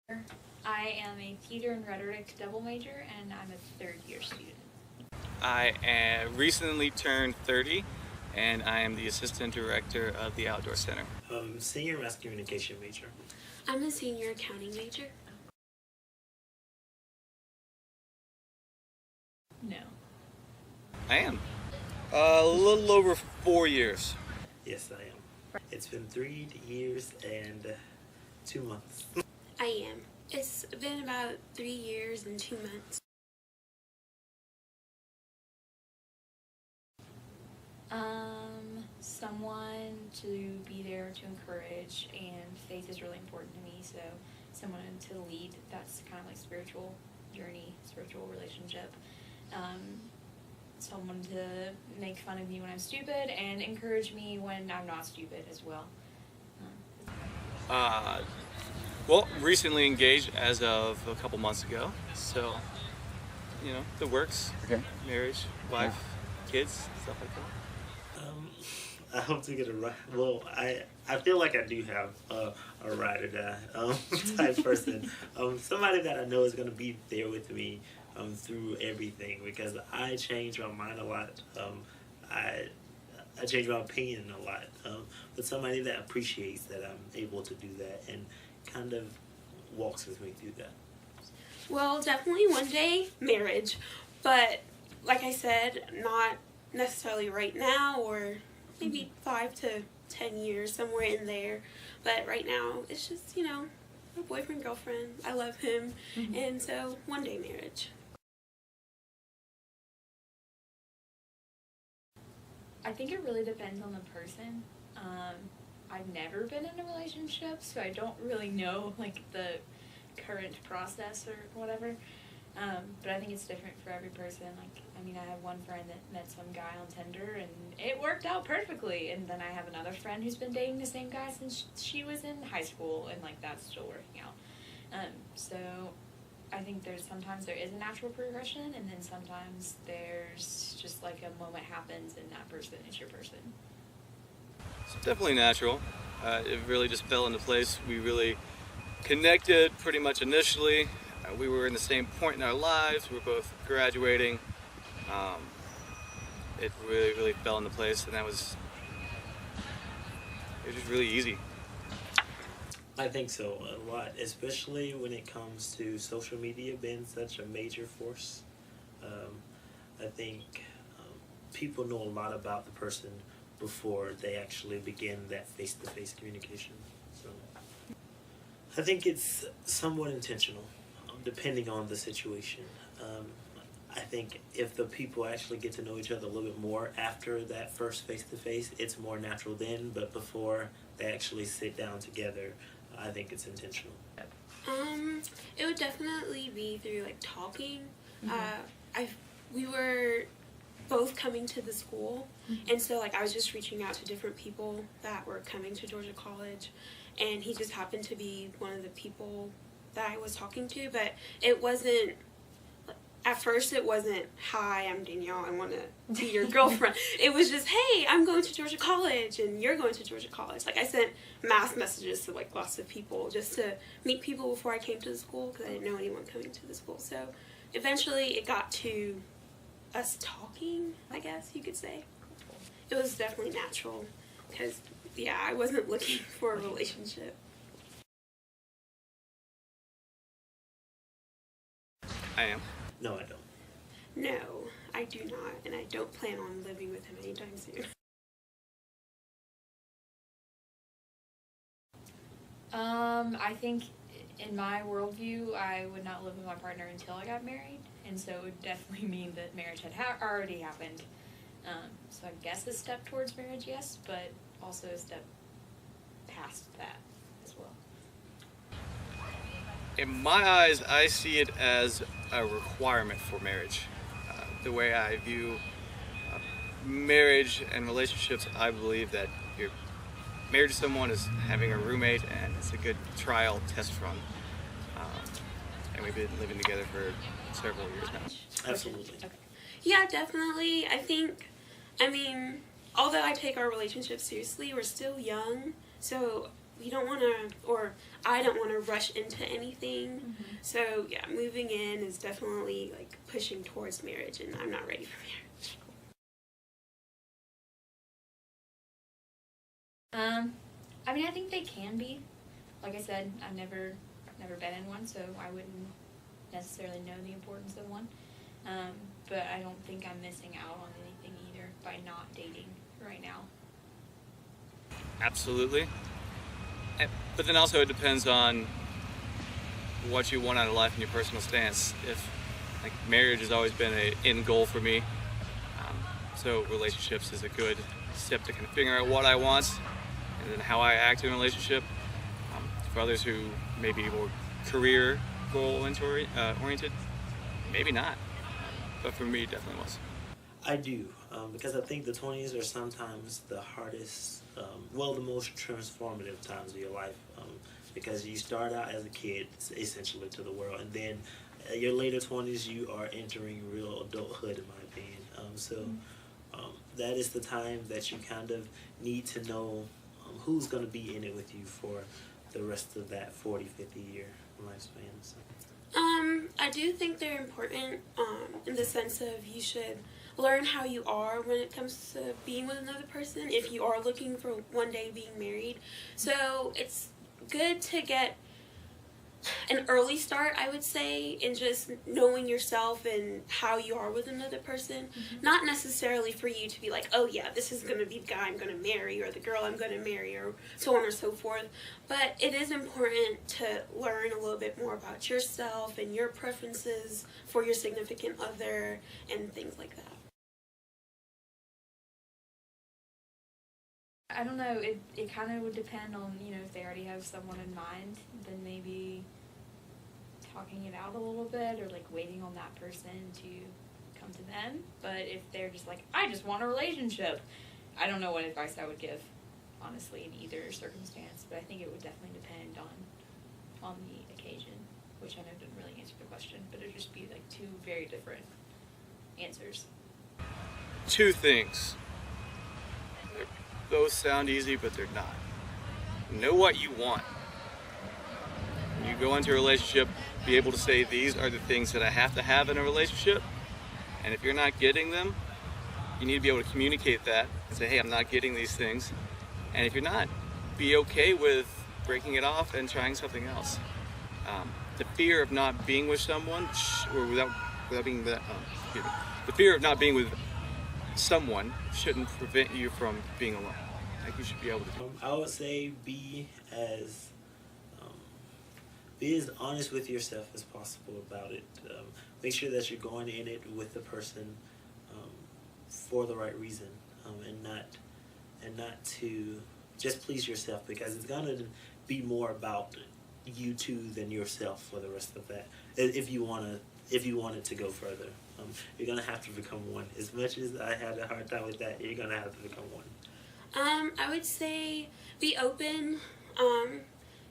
I am a theater and rhetoric double major, and I'm a third-year student. I recently turned 30, and I am the assistant director of the Outdoor Center. Senior mass communication major. I'm a senior accounting major. No. I am. A little over 4 years. Yes, I am. It's been 3 years and 2 months. I am. It's been about 3 years and 2 months. Someone to be there to encourage, and faith is really important to me, so someone to lead. That's kind of like spiritual journey, spiritual relationship. Someone to make fun of me when I'm stupid and encourage me when I'm not stupid as well. Well, recently engaged as of a couple months ago, so, you know, the works, marriage, wife, kids, stuff like that. I hope to get a ride. Well, I feel like I do have a ride or die type person. Somebody that I know is going to be there with me through everything, because I change my mind a lot. I change my opinion a lot. But somebody that appreciates that I'm able to do that and kind of walks with me through that. Well, definitely one day, marriage. But like I said, not necessarily right now, or maybe 5 to 10 years, somewhere in there. But right now, it's just, you know, my boyfriend, girlfriend. I love him. And so, one day marriage. I think it really depends on the person. I've never been in a relationship, so I don't really know like the current process or whatever. But I think it's different for every person. Like, I mean, I have one friend that met some guy on Tinder and it worked out perfectly. And then I have another friend who's been dating the same guy since she was in high school, and like that's still working out. So I think sometimes there is a natural progression, and then sometimes there's just like a moment happens and that person is your person. It's definitely natural. It really just fell into place. We really connected pretty much initially. We were in the same point in our lives. We were both graduating. It really fell into place, and it was just really easy. I think so, a lot, especially when it comes to social media being such a major force. I think people know a lot about the person before they actually begin that face-to-face communication. So I think it's somewhat intentional, depending on the situation. I think if the people actually get to know each other a little bit more after that first face-to-face, it's more natural then, but before they actually sit down together, I think it's intentional. It would definitely be through like talking. We were both coming to the school, and so like I was just reaching out to different people that were coming to Georgia College, and he just happened to be one of the people that I was talking to. But it wasn't, at first it wasn't, hi, I'm Danielle, I want to be your girlfriend. It was just, hey, I'm going to Georgia College and you're going to Georgia College. Like, I sent mass messages to like lots of people just to meet people before I came to the school, because I didn't know anyone coming to the school. So eventually it got to us talking, I guess you could say. It was definitely natural, because yeah, I wasn't looking for a relationship. I am. No, I don't. No, I do not, and I don't plan on living with him anytime soon. I think in my worldview, I would not live with my partner until I got married, and so it would definitely mean that marriage had already happened. So I guess a step towards marriage, yes, but also a step past that as well. In my eyes, I see it as a requirement for marriage. The way I view marriage and relationships, I believe that you're married to someone is having a roommate, and it's a good trial test run. And we've been living together for several years now. Absolutely. Okay. Yeah, definitely. I mean, although I take our relationship seriously, we're still young, so we don't want to, or I don't want to rush into anything. So yeah, moving in is definitely like pushing towards marriage, and I'm not ready for marriage. I mean, I think they can be. Like I said, I've never been in one, so I wouldn't necessarily know the importance of one. But I don't think I'm missing out on anything either by not dating right now. Absolutely. But then also it depends on what you want out of life and your personal stance. If like marriage has always been an end goal for me, so relationships is a good step to kind of figure out what I want and then how I act in a relationship. For others who may be more career goal oriented, maybe not. But for me, it definitely was. I do, because I think the 20s are sometimes the hardest, the most transformative times of your life, because you start out as a kid, essentially, to the world, and then your later 20s, you are entering real adulthood, in my opinion. That is the time that you kind of need to know who's going to be in it with you for the rest of that 40, 50-year lifespan. So. I do think they're important in the sense of you should learn how you are when it comes to being with another person if you are looking for one day being married. So it's good to get an early start, I would say, in just knowing yourself and how you are with another person. Not necessarily for you to be like, oh yeah, this is going to be the guy I'm going to marry or the girl I'm going to marry or so on or so forth. But it is important to learn a little bit more about yourself and your preferences for your significant other and things like that. I don't know, it kind of would depend on, if they already have someone in mind, then maybe talking it out a little bit or like waiting on that person to come to them. But if they're just like, I just want a relationship, I don't know what advice I would give, honestly, in either circumstance, but I think it would definitely depend on the occasion, which I know didn't really answer the question, but it would just be like two very different answers. Two things. Those sound easy, but they're not. Know what you want. When you go into a relationship, be able to say, these are the things that I have to have in a relationship. And if you're not getting them, you need to be able to communicate that and say, hey, I'm not getting these things. And if you're not, be okay with breaking it off and trying something else. The fear of not being with someone, or without being that, the fear of not being with someone shouldn't prevent you from being alone. Like, you should be able to do. I would say be as honest with yourself as possible about it. Make sure that you're going in it with the person for the right reason, and not to just please yourself, because it's gonna be more about you two than yourself for the rest of that. If you want it to go further, you're gonna have to become one. As much as I had a hard time with that, you're gonna have to become one. I would say be open.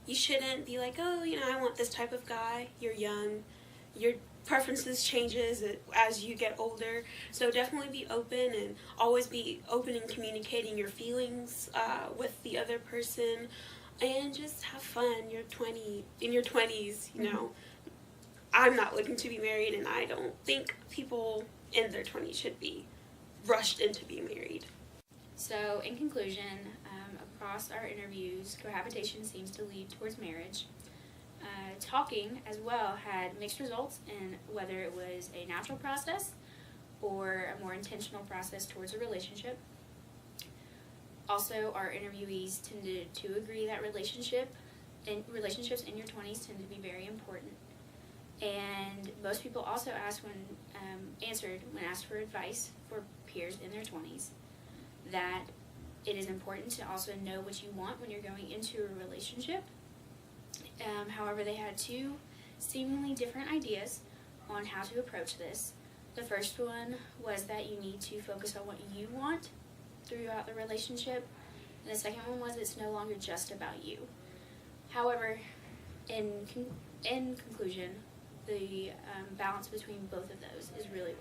You shouldn't be like, oh, I want this type of guy. You're young. Your preferences changes as you get older. So definitely be open and always be open in communicating your feelings with the other person, and just have fun. In your 20s, I'm not looking to be married, and I don't think people in their 20s should be rushed into being married. So, in conclusion, across our interviews, cohabitation seems to lead towards marriage. Talking, as well, had mixed results in whether it was a natural process or a more intentional process towards a relationship. Also, our interviewees tended to agree that relationships in your 20s tend to be very important. And most people also answered when asked for advice for peers in their 20s, that it is important to also know what you want when you're going into a relationship. However, they had two seemingly different ideas on how to approach this. The first one was that you need to focus on what you want throughout the relationship, and the second one was it's no longer just about you. However, in conclusion, the balance between both of those is really